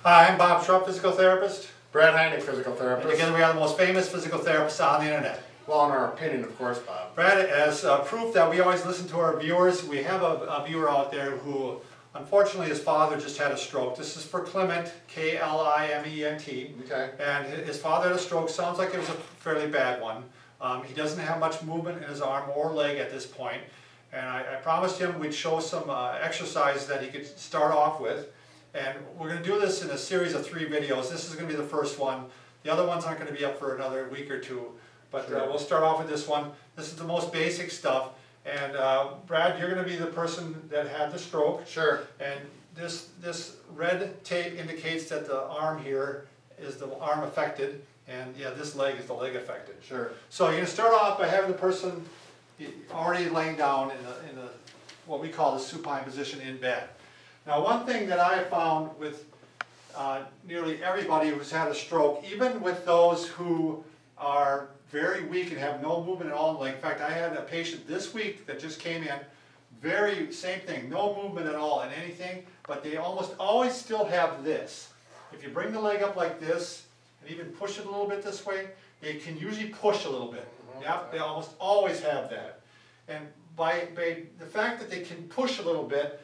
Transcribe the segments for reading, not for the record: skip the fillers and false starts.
Hi, I'm Bob Schrupp, physical therapist. Brad Heineck, physical And therapist. together we are the most famous physical therapists on the internet. Well, in our opinion, of course, Bob. Brad, as proof that we always listen to our viewers, we have a viewer out there who, unfortunately, his father just had a stroke. This is for Clement, K-L-I-M-E-N-T. Okay. And his father had a stroke. Sounds like it was a fairly bad one. He doesn't have much movement in his arm or leg at this point. And I promised him we'd show some exercises that he could start off with. And we're going to do this in a series of 3 videos. This is going to be the first one. The other ones aren't going to be up for another week or 2. But Sure. we'll start off with this one. This is the most basic stuff. And Brad, you're going to be the person that had the stroke. Sure. And this red tape indicates that the arm here is the arm affected. And yeah, this leg is the leg affected. Sure. So you're going to start off by having the person already laying down in the what we call the supine position in bed. Now, one thing that I have found with nearly everybody who's had a stroke, even with those who are very weak and have no movement at all in the leg. In fact, I had a patient this week that just came in, same thing, no movement at all in anything, but they almost always still have this. If you bring the leg up like this, and even push it a little bit this way, they can usually push a little bit. Yep, they almost always have that. And by the fact that they can push a little bit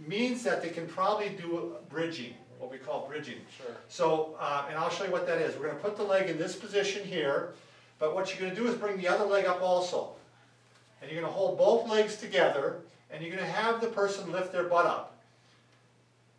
means that they can probably do bridging, what we call bridging. Sure. So, and I'll show you what that is. We're going to put the leg in this position here, but what you're going to do is bring the other leg up also. And you're going to hold both legs together, and you're going to have the person lift their butt up.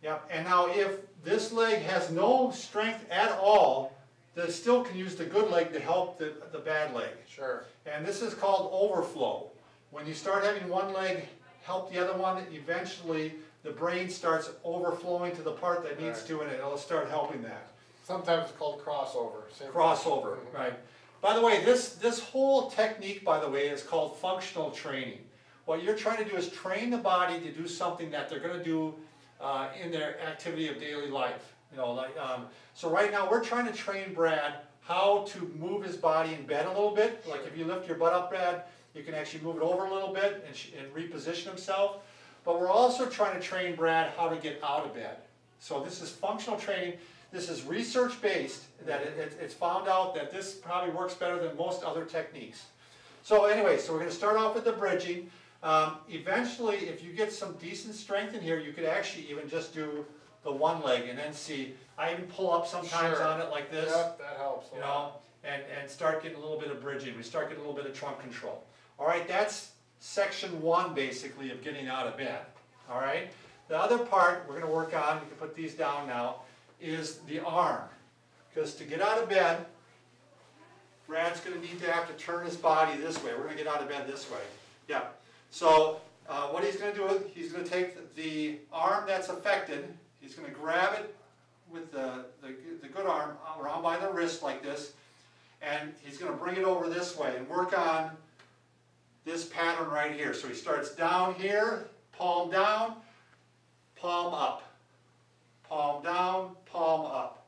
Yep. And now if this leg has no strength at all, they still can use the good leg to help the bad leg. Sure. And this is called overflow. When you start having one leg help the other one, eventually the brain starts overflowing to the part that needs to, and it'll start helping that. Sometimes it's called crossover. Crossover, right. By the way, this whole technique, by the way, is called functional training. What you're trying to do is train the body to do something that they're going to do in their activity of daily life. You know, like so right now we're trying to train Brad how to move his body in bed a little bit. Like if you lift your butt up, Brad, you can actually move it over a little bit and reposition himself. But we're also trying to train Brad how to get out of bed. So this is functional training. This is research-based, that it's found out that this probably works better than most other techniques. So anyway, so we're going to start off with the bridging. Eventually, if you get some decent strength in here, you could actually even just do the one leg and then see. I even pull up sometimes on it like this. Yep, that helps. You know, and start getting a little bit of bridging. We start getting a little bit of trunk control. All right, that's section 1 basically of getting out of bed. All right, the other part we're going to work on, you can put these down now, is the arm. Because to get out of bed, Brad's going to need to have to turn his body this way. We're going to get out of bed this way. Yeah. So what he's going to do is he's going to take the arm that's affected, he's going to grab it with the good arm around by the wrist like this, and he's going to bring it over this way and work on this pattern right here. So he starts down here, palm down, palm up. Palm down, palm up.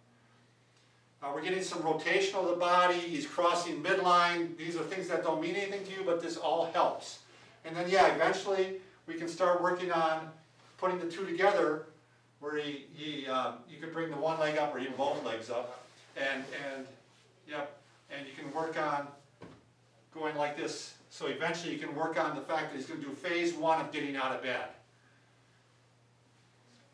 Now we're getting some rotation of the body. He's crossing midline. These are things that don't mean anything to you, but this all helps. And then yeah, eventually we can start working on putting the two together where you could bring the one leg up or even both legs up. And you can work on going like this. So eventually you can work on the fact that he's going to do phase 1 of getting out of bed.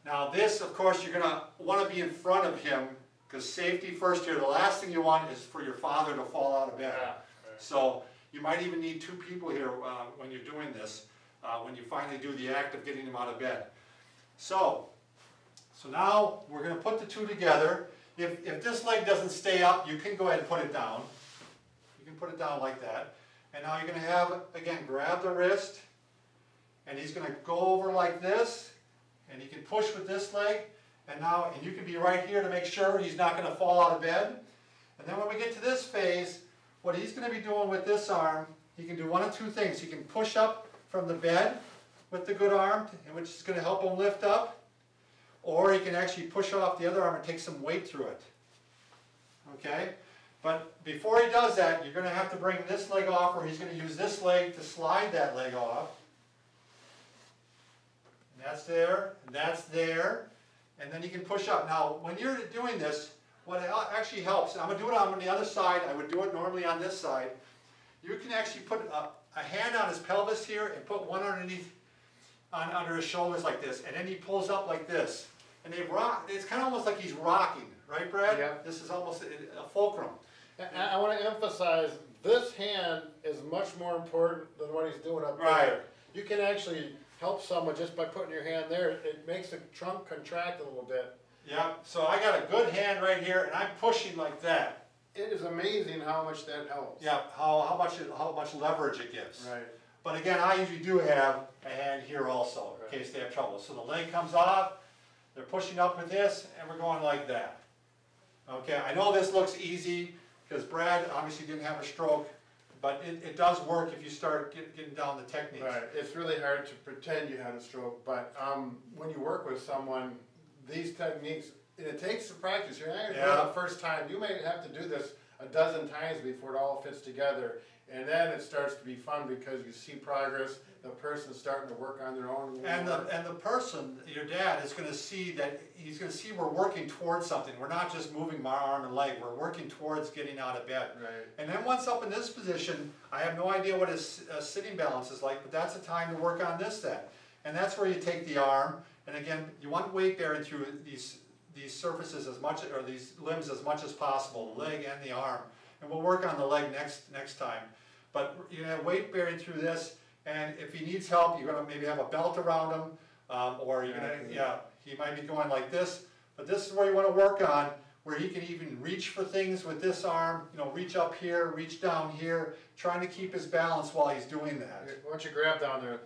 Now this, of course, you're going to want to be in front of him because safety first here. The last thing you want is for your father to fall out of bed. Yeah, right. So you might even need 2 people here when you're doing this, when you finally do the act of getting him out of bed. So now we're going to put the 2 together. If this leg doesn't stay up, you can go ahead and put it down. You can put it down like that. And now you're going to have, again, grab the wrist, and he's going to go over like this. And he can push with this leg, and you can be right here to make sure he's not going to fall out of bed. And then when we get to this phase, what he's going to be doing with this arm, he can do one of 2 things. He can push up from the bed with the good arm, which is going to help him lift up, or he can actually push off the other arm and take some weight through it. Okay? But before he does that, you're going to have to bring this leg off, or he's going to use this leg to slide that leg off. That's there, and that's there, and then you can push up. Now, when you're doing this, what actually helps, I'm going to do it on the other side, I would do it normally on this side. You can actually put a hand on his pelvis here and put one underneath, under his shoulders like this, and then he pulls up like this. And they rock, it's kind of almost like he's rocking, right Brad? Yeah. This is almost a fulcrum. And I want to emphasize, this hand is much more important than what he's doing up Right. there. You can actually help someone just by putting your hand there. It makes the trunk contract a little bit. Yeah, so I got a good hand right here, and I'm pushing like that. It is amazing how much that helps. Yeah, how much leverage it gives. Right. But again, I usually do have a hand here also, in case they have trouble. So the leg comes off, they're pushing up with this, and we're going like that. Okay, I know this looks easy, because Brad obviously didn't have a stroke, but it does work if you start getting down the techniques. Right. It's really hard to pretend you had a stroke, but when you work with someone, these techniques, and it takes some practice. You're not going to do it the first time. You may have to do this a dozen times before it all fits together. And then it starts to be fun because you see progress, the person's starting to work on their own. And the person, your dad, is going to see that, he's going to see we're working towards something. We're not just moving my arm and leg, we're working towards getting out of bed. Right. And then once up in this position, I have no idea what his sitting balance is like, but that's the time to work on this then. And that's where you take the arm, and again, you want weight bearing through these surfaces as much, or these limbs as much as possible, the leg and the arm. And we'll work on the leg next time. But you have weight bearing through this, and if he needs help, you're going to maybe have a belt around him, or you're going to, he might be going like this. But this is where you want to work on, where he can even reach for things with this arm, reach up here, reach down here, trying to keep his balance while he's doing that. Why don't you grab down there?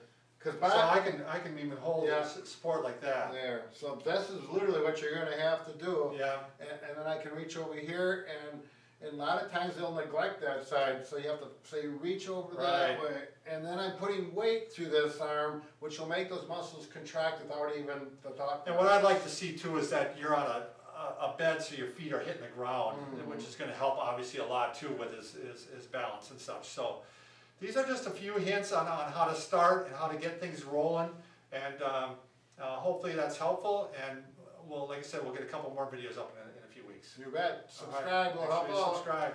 So I can even hold support like that. There. So this is literally what you're going to have to do. Yeah. And then I can reach over here, and a lot of times they'll neglect that side, so you have to say reach over that way. And then I'm putting weight through this arm, which will make those muscles contract without even the thought. And what I'd like to see too is that you're on a bed so your feet are hitting the ground, which is going to help obviously a lot too with his balance and such. So these are just a few hints on how to start and how to get things rolling, and hopefully that's helpful. And like I said, we'll get a couple more videos up in a few weeks. You bet. Subscribe will help out. Subscribe.